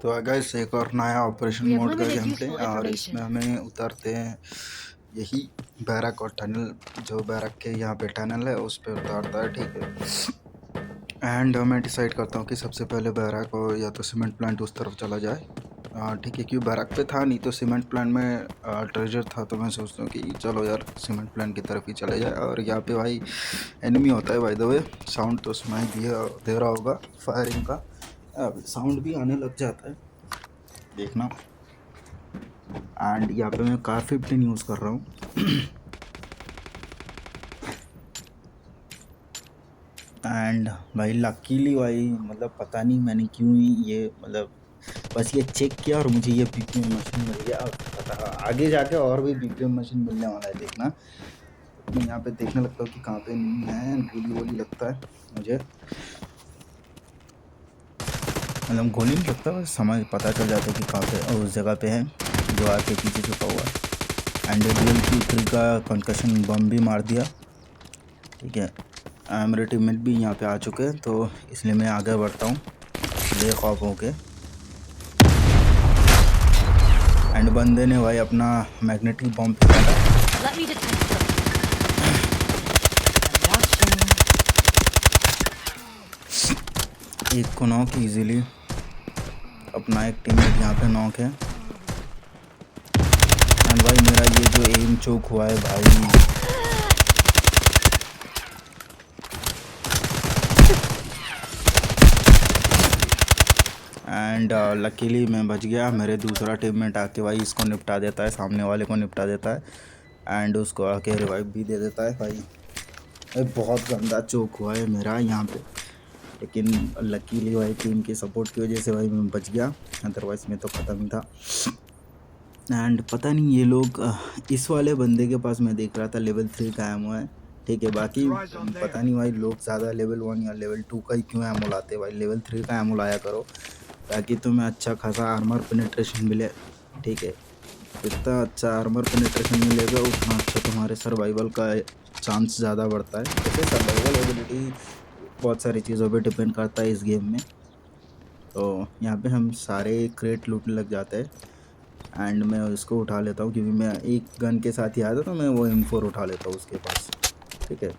तो गाइस एक और नया ऑपरेशन We have मोड का limited गेम प्ले useful और information. इसमें हमें उतारते हैं यही बैरक और टनल। जो बैरक के यहाँ पे टनल है उस पे उतारता है, ठीक है। एंड मैं डिसाइड करता हूँ कि सबसे पहले बैरक और या तो सीमेंट प्लांट उस तरफ चला जाए, ठीक है। क्यों बैरक पे था नहीं तो सीमेंट प्लांट में ट्रेजर था, तो मैं सोचता हूँ कि चलो यार सीमेंट प्लांट की तरफ ही चले जाए। और यहाँ पे भाई एनिमी होता है, बाय द वे साउंड तो सुनाई दे रहा होगा फायरिंग का, साउंड भी आने लग जाता है, देखना। एंड यहाँ पे मैं कार 15 यूज़ कर रहा हूँ। एंड भाई लकीली भाई मतलब पता नहीं मैंने क्यों ही ये मतलब बस ये चेक किया और मुझे ये बीपीएम मशीन मिल गया। अब पता आगे जाके और भी बीपीएम मशीन मिलने वाला है, देखना। मैं यहाँ पे देखने लगता हूँ कि कहाँ पे नहीं है, गोली वोली लगता है मुझे, मतलब गोली नहीं लगता, बस समझ पता चल जाता है कि कहाँ पे उस जगह पे है जो आके पीछे छुपा हुआ है। एंड डुअल की 3 का कंकशन बम भी मार दिया, ठीक है। मेरे टीममेट भी यहाँ पे आ चुके हैं, तो इसलिए मैं आगे बढ़ता हूँ बेखौफ होके। एंड बंदे ने भाई अपना मैग्नेटिक बॉम्ब फेंका। Let me detect them. I'm watching. एक को नॉक इजीली, अपना एक टीममेट यहाँ पे नॉक है। एंड भाई मेरा ये जो एम चोक हुआ है भाई, एंड लकीली मैं बच गया। मेरे दूसरा टीममेट आके भाई इसको निपटा देता है, सामने वाले को निपटा देता है एंड उसको आके रिवाइव भी दे देता है। भाई बहुत गंदा चोक हुआ है मेरा यहाँ पे, लेकिन लकीली भाई टीम के सपोर्ट की वजह से भाई मैं बच गया, अदरवाइज मैं तो ख़त्म ही था। एंड पता नहीं ये लोग इस वाले बंदे के पास मैं देख रहा था लेवल 3 का एमो है, ठीक है। बाकी पता नहीं भाई लोग ज़्यादा लेवल 1 या लेवल 2 का ही क्यों एमो लाते हैं। भाई लेवल 3 का एमो लाया करो ताकि तुम्हें अच्छा खासा आर्मर पेनिट्रेशन मिले, ठीक है। जितना अच्छा आर्मर पेनिट्रेशन मिलेगा उतना अच्छा तुम्हारे सर्वाइवल का चांस ज़्यादा बढ़ता है। जैसे सर्वाइवल एबिलिटी बहुत सारी चीज़ों पे डिपेंड करता है इस गेम में। तो यहाँ पे हम सारे क्रेट लूटने लग जाते हैं एंड मैं उसको उठा लेता हूँ, क्योंकि मैं एक गन के साथ ही आया था, तो मैं वो M4 उठा लेता हूँ उसके पास, ठीक है।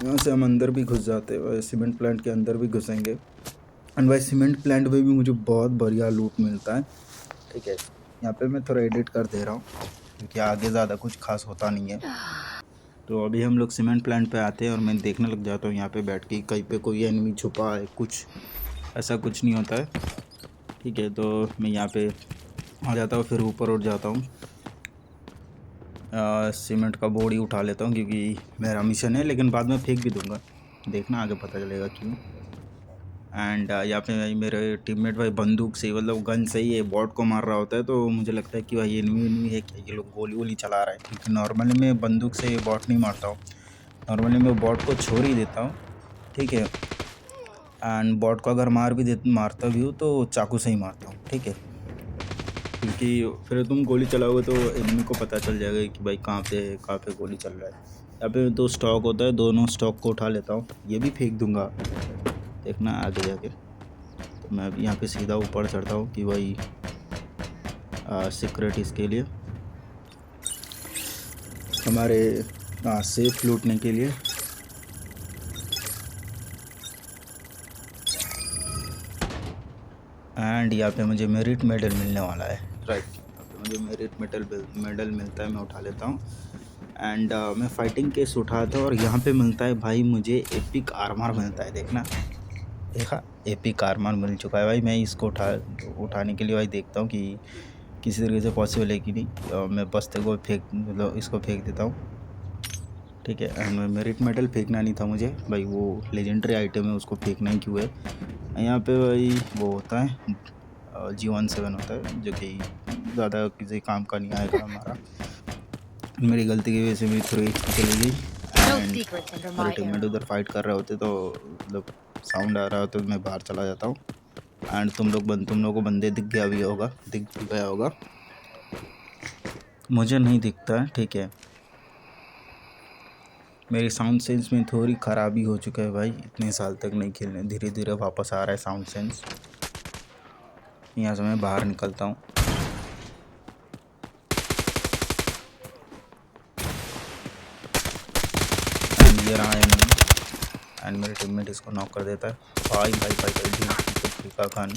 यहाँ से हम अंदर भी घुस जाते हैं, सीमेंट प्लांट के अंदर भी घुसेंगे। एंड भाई सीमेंट प्लांट में भी मुझे बहुत बढ़िया लूट मिलता है, ठीक है। यहाँ पे मैं थोड़ा एडिट कर दे रहा हूँ क्योंकि आगे ज़्यादा कुछ खास होता नहीं है। तो अभी हम लोग सीमेंट प्लांट पे आते हैं और मैं देखने लग जाता हूँ यहाँ पे बैठ के कहीं पे कोई एनिमी छुपा है, कुछ ऐसा कुछ नहीं होता है, ठीक है। तो मैं यहाँ पे आ जाता हूँ, फिर ऊपर उठ जाता हूँ, सीमेंट का बोर्ड ही उठा लेता हूँ क्योंकि मेरा मिशन है, लेकिन बाद में फेंक भी दूंगा, देखना आगे पता चलेगा क्यों। एंड यहाँ पे भाई मेरे टीममेट भाई बंदूक से मतलब गन से ही बॉट को मार रहा होता है, तो मुझे लगता है कि भाई एनिमी है क्या, ये लोग गोली वोली चला रहा है, क्योंकि नॉर्मली मैं बंदूक से बॉट नहीं मारता हूँ, नॉर्मली मैं बॉट को छोड़ ही देता हूँ, ठीक है। एंड बॉट को अगर मारता भी हूँ तो चाकू से ही मारता हूँ, ठीक है। क्योंकि फिर तुम गोली चलाओगे तो एनिमी को पता चल जाएगा कि भाई कहाँ पे गोली चल रहा है। यहाँ पे 2 स्टॉक होता है, दोनों स्टॉक को उठा लेता हूँ, ये भी फेंक दूंगा, देखना आगे जाके। तो मैं अभी यहाँ पे सीधा ऊपर चढ़ता हूँ कि भाई सीक्रेट इसके लिए हमारे सेफ लूटने के लिए। एंड यहाँ पे मुझे मेरिट मेडल मिलने वाला है, राइट। यहाँ पे मुझे मेरिट मेडल मिलता है, मैं उठा लेता हूँ। एंड मैं फाइटिंग केस उठाता हूँ और यहाँ पे मिलता है भाई मुझे एपिक आर्मर मिलता है, देखना। देखा एपिक आर्मर मिल चुका है भाई। मैं इसको उठाने के लिए भाई देखता हूँ कि किसी तरीके से पॉसिबल है कि नहीं। मैं बस्ते को मतलब इसको फेंक देता हूँ, ठीक है। एंड मेरिट मेडल फेंकना नहीं था मुझे भाई, वो लेजेंडरी आइटम है उसको फेंकना ही क्यों है। यहाँ पे भाई वो होता है G17 होता है जो कि ज़्यादा किसी काम का नहीं आएगा हमारा। मेरी गलती की वजह से मेरी थोड़ी HP चली गई No एंड secrets under मेरे my टीममेट arrow. उधर फाइट कर रहे होते, तो मतलब साउंड आ रहा हो तो मैं बाहर चला जाता हूँ। एंड तुम लोगों को बंदे दिख भी गया होगा, मुझे नहीं दिखता है, ठीक है। मेरी साउंड सेंस में थोड़ी ख़राबी हो चुका है भाई, इतने साल तक नहीं खेलने, धीरे धीरे वापस आ रहा है साउंड सेंस। यहाँ से मैं बाहर निकलता हूँ। एंड ये रहा एनिमी एंड मेरे टीममेट इसको नॉक कर देता है। भाई भाई भाई भाई ढीका खान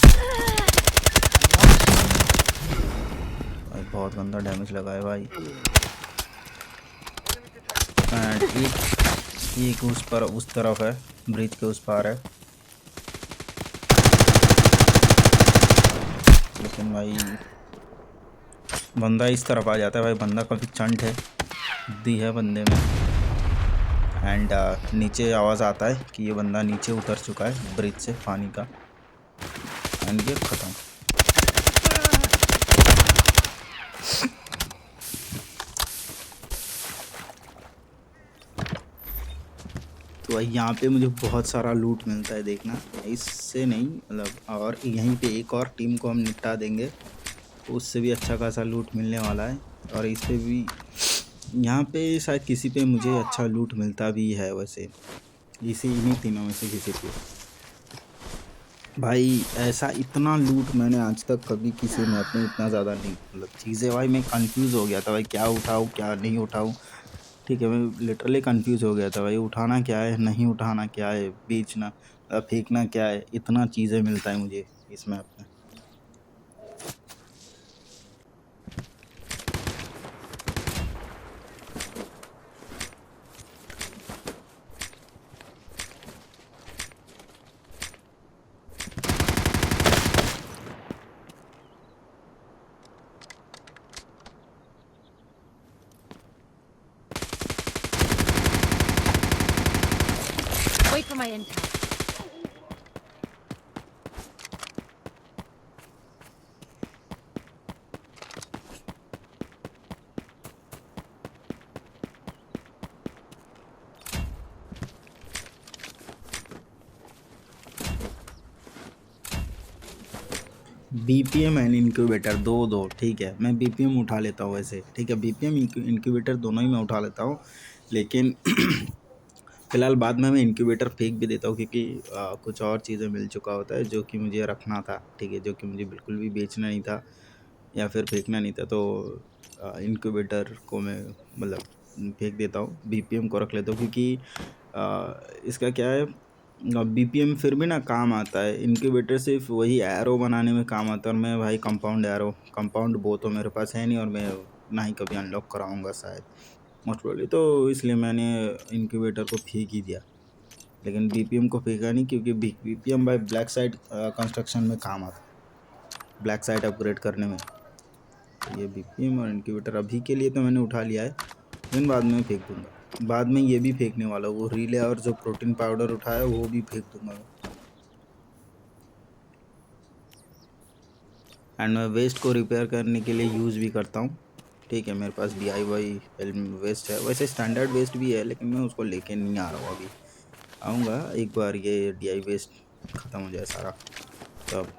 भाई, बहुत गंदा डैमेज लगा है भाई। एंड एक उस तरफ है, ब्रिज के उस पार है, लेकिन भाई बंदा इस तरफ आ जाता है भाई। बंदा काफ़ी चंट है, बुद्धि है बंदे में। एंड नीचे आवाज़ आता है कि ये बंदा नीचे उतर चुका है ब्रिज से पानी का। एंड ये ख़त्म। तो भाई यहाँ पे मुझे बहुत सारा लूट मिलता है, देखना। इससे नहीं, मतलब और यहीं पे एक और टीम को हम निपटा देंगे, उससे भी अच्छा खासा लूट मिलने वाला है। और इस पे भी, यहाँ पे शायद किसी पे मुझे अच्छा लूट मिलता भी है वैसे, इन्हीं तीनों में से किसी पे। भाई ऐसा इतना लूट मैंने आज तक कभी किसी मैप में इतना ज़्यादा नहीं, मतलब चीज़ें भाई मैं कंफ्यूज हो गया था भाई, क्या उठाऊँ क्या नहीं उठाऊँ। ठीक है, मैं लिटरली कंफ्यूज हो गया था भाई, उठाना क्या है नहीं उठाना क्या है, बेचना फेंकना क्या है। इतना चीज़ें मिलता है मुझे इस मैप में। Wait for my intel. BPM and incubator दो, ठीक है। मैं बीपीएम उठा लेता हूँ वैसे, ठीक है। बीपीएम इंक्यूबेटर दोनों ही मैं उठा लेता हूँ, लेकिन फ़िलहाल बाद में मैं इंक्यूबेटर फेंक भी देता हूँ, क्योंकि कुछ और चीज़ें मिल चुका होता है जो कि मुझे रखना था, ठीक है, जो कि मुझे बिल्कुल भी बेचना नहीं था या फिर फेंकना नहीं था। तो इंक्यूबेटर को मैं मतलब फेंक देता हूँ, बीपीएम को रख लेता हूँ, क्योंकि इसका क्या है, बीपीएम फिर भी ना काम आता है। इंक्यूबेटर सिर्फ वही एरो बनाने में काम आता है, और मैं भाई कंपाउंड बो तो मेरे पास है नहीं, और मैं ना ही कभी अनलॉक कराऊंगा शायद, मोस्ट प्रोबेबली। तो इसलिए मैंने इंक्यूबेटर को फेंक ही दिया, लेकिन बीपीएम को फेंका नहीं, क्योंकि बीपीएम भाई ब्लैक साइट कंस्ट्रक्शन में काम आता है, ब्लैक साइट अपग्रेड करने में। तो ये बीपीएम और इंक्यूबेटर अभी के लिए तो मैंने उठा लिया है, लेकिन बाद में फेंक दूंगा। बाद में ये भी फेंकने वाला हूँ, वो रिले और जो प्रोटीन पाउडर उठाया वो भी फेंक दूंगा मैं। एंड मैं वेस्ट को रिपेयर करने के लिए यूज़ भी करता हूँ, ठीक है। मेरे पास DIY वेस्ट है, वैसे स्टैंडर्ड वेस्ट भी है, लेकिन मैं उसको लेके नहीं आ रहा हूँ अभी। आऊँगा एक बार ये DIY वेस्ट ख़त्म हो जाए सारा तब।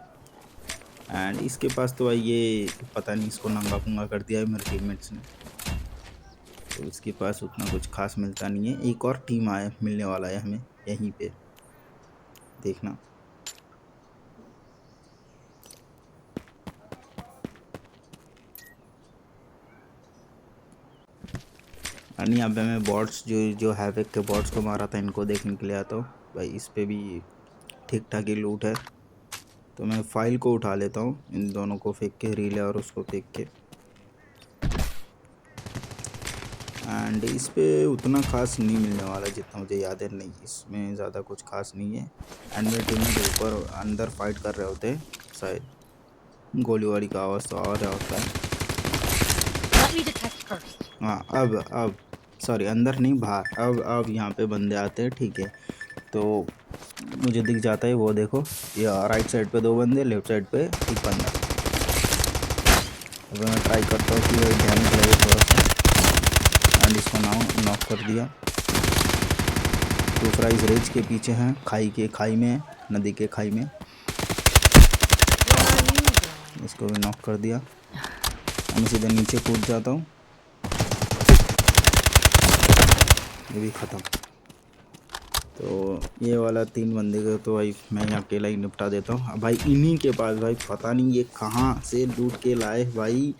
एंड इसके पास तो भाई ये पता नहीं इसको नंगा पुंगा कर दिया है मेरे टीममेट्स ने, तो इसके पास उतना कुछ खास मिलता नहीं है। एक और टीम मिलने वाला है हमें यहीं पे, देखना। और यहाँ पे मैं बॉट्स जो हैविक के बॉट्स को मारा था, इनको देखने के लिए आता हूँ भाई। इस पे भी ठीक ठाक ही लूट है, तो मैं फाइल को उठा लेता हूँ, इन दोनों को फेंक के, रीले और उसको फेंक के। एंड इस पे उतना खास नहीं मिलने वाला जितना मुझे याद है, नहीं इसमें ज़्यादा कुछ खास नहीं है। एंड मेरे टीम के ऊपर अंदर फाइट कर रहे होते हैं शायद, गोलीबारी का आवाज़ तो आ रहा होता है। Let me detect first. हाँ, अब सॉरी, अंदर नहीं बाहर। अब यहाँ पे बंदे आते हैं, ठीक है। तो मुझे दिख जाता है, वो देखो, ये राइट साइड पे 2 बंदे, लेफ्ट साइड पे 1 बंदा। अब मैं ट्राई करता हूँ कि डैमेज लगे थोड़ा सा, एंड इसको नॉक कर दिया। दूसरा इस रेंज के पीछे है, खाई में है, नदी के खाई में, इसको भी नॉक कर दिया। मैं सीधे नीचे कूद जाता हूँ, ये भी ख़त्म। तो ये वाला 3 बंदे को तो भाई मैं अकेला ही निपटा देता हूँ। अब भाई इन्हीं के पास भाई पता नहीं ये कहाँ से लूट के लाए भाई।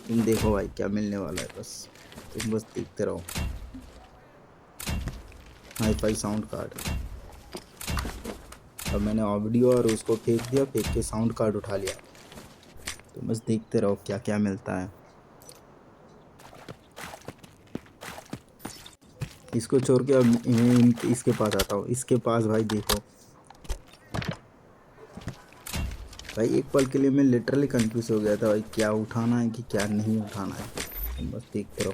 तुम देखो भाई क्या मिलने वाला है, बस तुम बस देखते रहो। Hi fi sound card. अब मैंने ऑडियो और उसको फेंक दिया, फेंक के साउंड कार्ड उठा लिया। तो बस देखते रहो क्या क्या मिलता है। इसको छोड़ के अब मैं इसके पास आता हूँ। इसके पास भाई देखो भाई, एक पल के लिए मैं लिटरली कंफ्यूज हो गया था भाई, क्या उठाना है कि क्या नहीं उठाना है। तुम बस देखते रहो।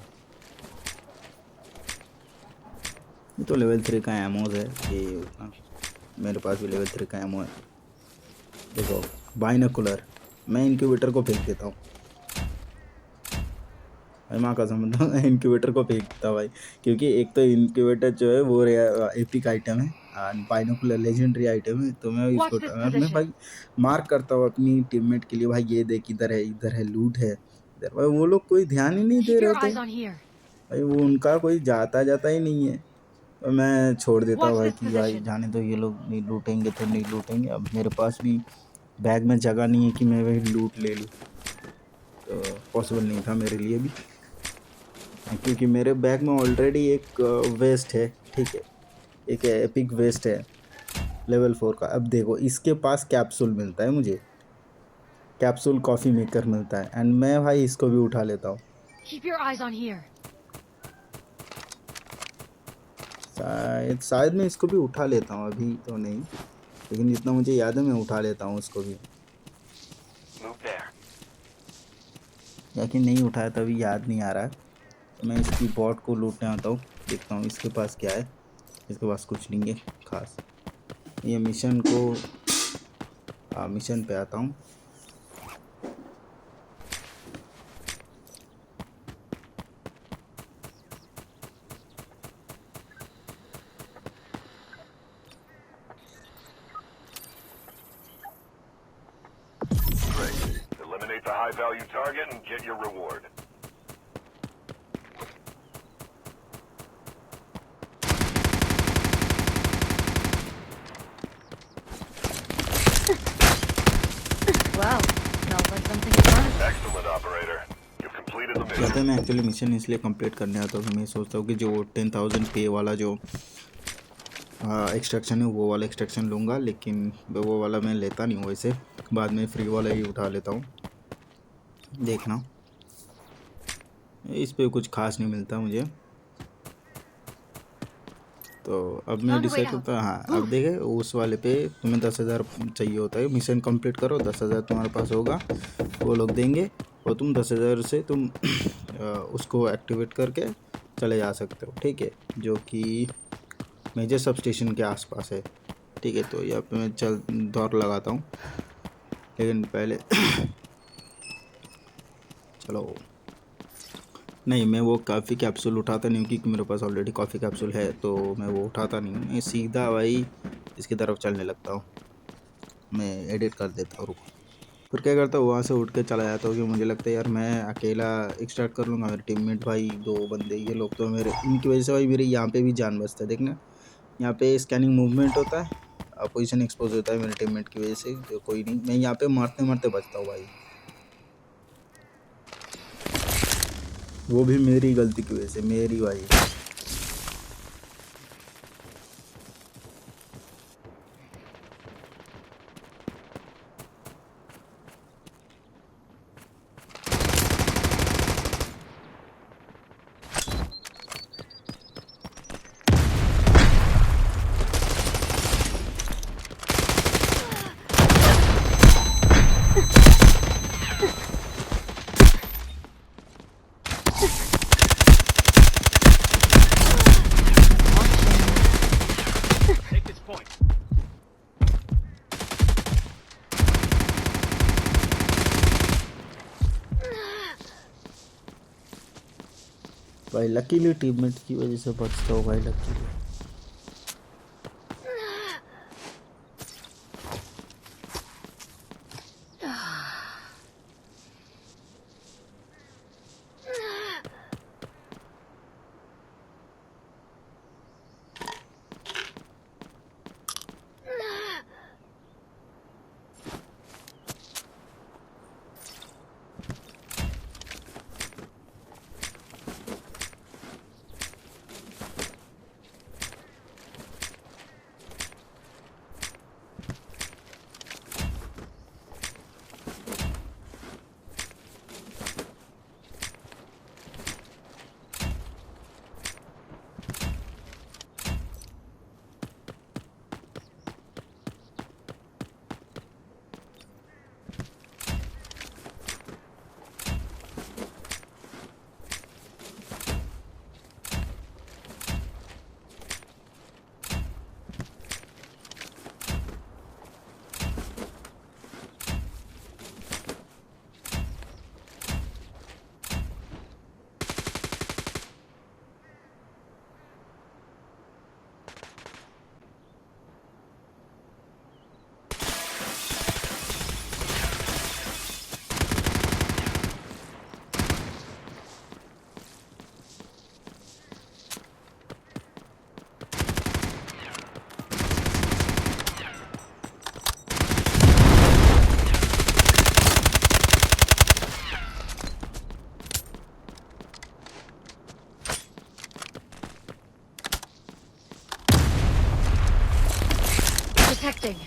ये तो लेवल 3 का एमोज है ये उतना। मेरे पास भी लेवल 3 का एमो है। देखो बाइनोकुलर, मैं इंक्यूबेटर को फेंक देता हूँ भाई, माँ कसम मतलब इंक्यूबेटर को फेंक देता भाई। क्योंकि एक तो इंक्यूबेटर जो है वो एपिक आइटम है और बाइनोकुलर लेजेंडरी आइटम है। तो मैं Watch इसको this मैं position. भाई मार्क करता हूँ अपनी टीममेट के लिए, भाई ये देख इधर है लूट है इधर। भाई वो लोग कोई ध्यान ही नहीं दे Keep रहे your होते eyes on here. भाई, वो उनका कोई जाता जाता ही नहीं है। तो मैं छोड़ देता हूँ Watch भाई this कि भाई position. जाने दो, ये लोग नहीं लूटेंगे तो नहीं लूटेंगे। अब मेरे पास भी बैग में जगह नहीं है कि मैं वही लूट ले लूँ, तो पॉसिबल नहीं था मेरे लिए भी, क्योंकि मेरे बैग में ऑलरेडी एक वेस्ट है, ठीक है, एक एपिक वेस्ट है लेवल 4 का। अब देखो इसके पास कैप्सूल मिलता है मुझे, कैप्सूल कॉफ़ी मेकर मिलता है, एंड मैं भाई इसको भी उठा लेता हूँ। Keep your eyes on here. शायद मैं इसको भी उठा लेता हूँ, अभी तो नहीं, लेकिन जितना मुझे याद है मैं उठा लेता हूँ उसको भी। या कि नहीं उठाया तभी याद नहीं आ रहा है। तो मैं इसकी बॉट को लूटने आता हूँ, देखता हूँ इसके पास क्या है। इसके पास कुछ नहीं है खास। ये मिशन पे आता हूँ। Eliminate the high-value target and get your reward. Well, smells like something fun. Excellent, operator. You've completed the mission. कहते हैं मैं एक्चुअली मिशन इसलिए कंप्लीट करने आता हूँ कि मैं सोचता हूँ कि जो 10,000 पे वाला जो एक्सट्रैक्शन है वो वाला एक्सट्रैक्शन लूँगा, लेकिन वो वाला मैं लेता नहीं हूँ वैसे, बाद में फ्री वाला ही उठा लेता हूँ। देखना इस पे कुछ खास नहीं मिलता मुझे। तो अब मैं Found a way decide out. करता, हाँ अब देखे उस वाले पे तुम्हें 10,000 चाहिए होता है। मिशन कंप्लीट करो, 10,000 तुम्हारे पास होगा, वो लोग देंगे, और तुम 10,000 से तुम उसको एक्टिवेट करके चले जा सकते हो, ठीक है, जो कि मेजर सब स्टेशन के आसपास है, ठीक है। तो यहाँ पे मैं दौड़ लगाता हूँ, लेकिन पहले चलो नहीं, मैं वो कॉफ़ी कैप्सूल उठाता नहीं हूँ क्योंकि मेरे पास ऑलरेडी कॉफ़ी कैप्सूल है, तो मैं वो उठाता नहीं हूँ। मैं सीधा भाई इसकी तरफ चलने लगता हूँ। मैं एडिट कर देता हूँ, रुको। फिर क्या करता हूँ, वहाँ से उठ के चला जाता हूँ कि मुझे लगता है यार मैं अकेला स्टार्ट कर लूँगा, मेरे टीममेट भाई 2 बंदे ये लोग तो मेरे, इनकी वजह से भाई मेरे यहाँ पे भी जान बचता है। देखना यहाँ पे स्कैनिंग मूवमेंट होता है, पोजीशन एक्सपोज होता है मेरे टीममेट की वजह से। तो कोई नहीं, मैं यहाँ पे मारते मारते बचता हूँ भाई, वो भी मेरी गलती की वजह से, मेरी भाई। Take this point. भाई लकीली टीममेट की वजह से बचता हूँ भाई, लकीली। Detecting.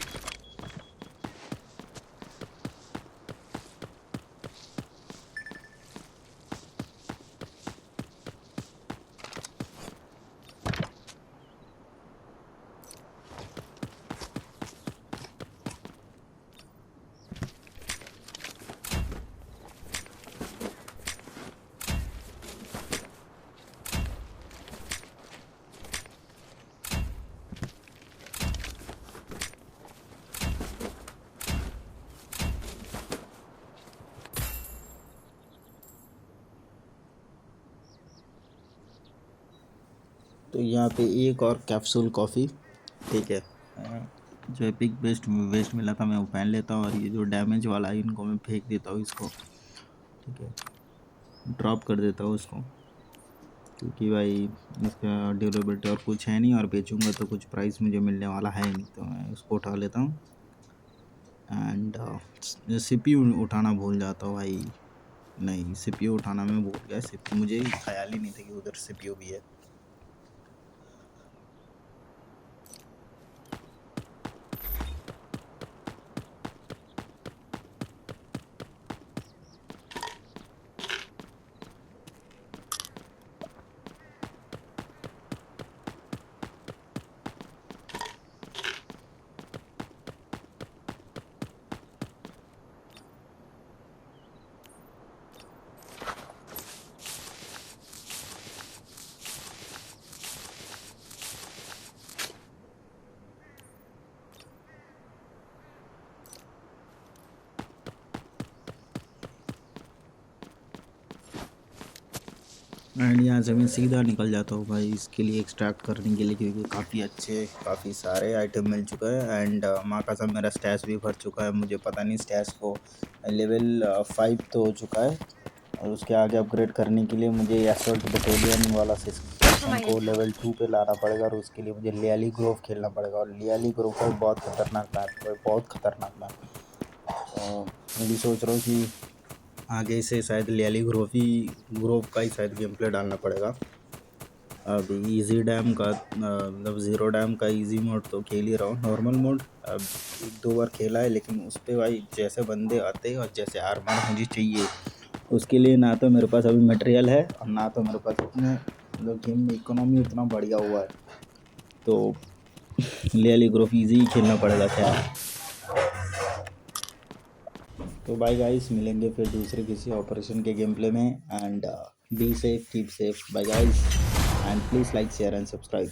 तो यहाँ पे एक और कैप्सूल कॉफ़ी, ठीक है। जो एपिक वेस्ट मिला था मैं वो पहन लेता हूँ, और ये जो डैमेज वाला है इनको मैं फेंक देता हूँ इसको, ठीक है। ड्रॉप कर देता हूँ उसको, क्योंकि भाई इसका ड्यूरेबिलिटी और कुछ है नहीं, और बेचूंगा तो कुछ प्राइस मुझे मिलने वाला है नहीं, तो मैं उसको उठा लेता हूँ। एंड सीपीयू उठाना भूल जाता हूँ भाई, नहीं सीपीयू उठाना मैं भूल गया, सीपीयू मुझे ख्याल ही नहीं था कि उधर सीपीयू भी है। एंड यहाँ से मैं सीधा निकल जाता हूँ भाई इसके लिए एक्सट्रैक्ट करने के लिए, क्योंकि काफ़ी सारे आइटम मिल चुका है। एंड माँ कसम मेरा स्टैश भी भर चुका है, मुझे पता नहीं स्टैश को लेवल 5 तो हो चुका है, और उसके आगे अपग्रेड करने के लिए मुझे एसोल्ट बटालियन वाला सेक्शन को लेवल 2 पे लाना पड़ेगा, और उसके लिए मुझे लियाली ग्रोव खेलना पड़ेगा, और लियाली ग्रोव का बहुत खतरनाक मैप है, बहुत खतरनाक मैप। तो मैं भी सोच रहा हूँ कि आगे से शायद लियाली ग्रोव का ही शायद गेम प्ले डालना पड़ेगा। अब इजी डैम का मतलब ज़ीरो डैम का इजी मोड तो खेल ही रहा हूँ, नॉर्मल मोड अब 1-2 बार खेला है, लेकिन उस पर भाई जैसे बंदे आते हैं और जैसे आर्मर मुझे चाहिए, उसके लिए ना तो मेरे पास अभी मटेरियल है, और ना तो मेरे पास उतने मतलब गेम में इकोनॉमी उतना बढ़िया हुआ है, तो लियाली ग्रोव ईजी ही खेलना पड़ेगा क्या। तो बाय गाइस, मिलेंगे फिर दूसरे किसी ऑपरेशन के गेम प्ले में। And be safe, keep safe, bye guys, and please like share and subscribe.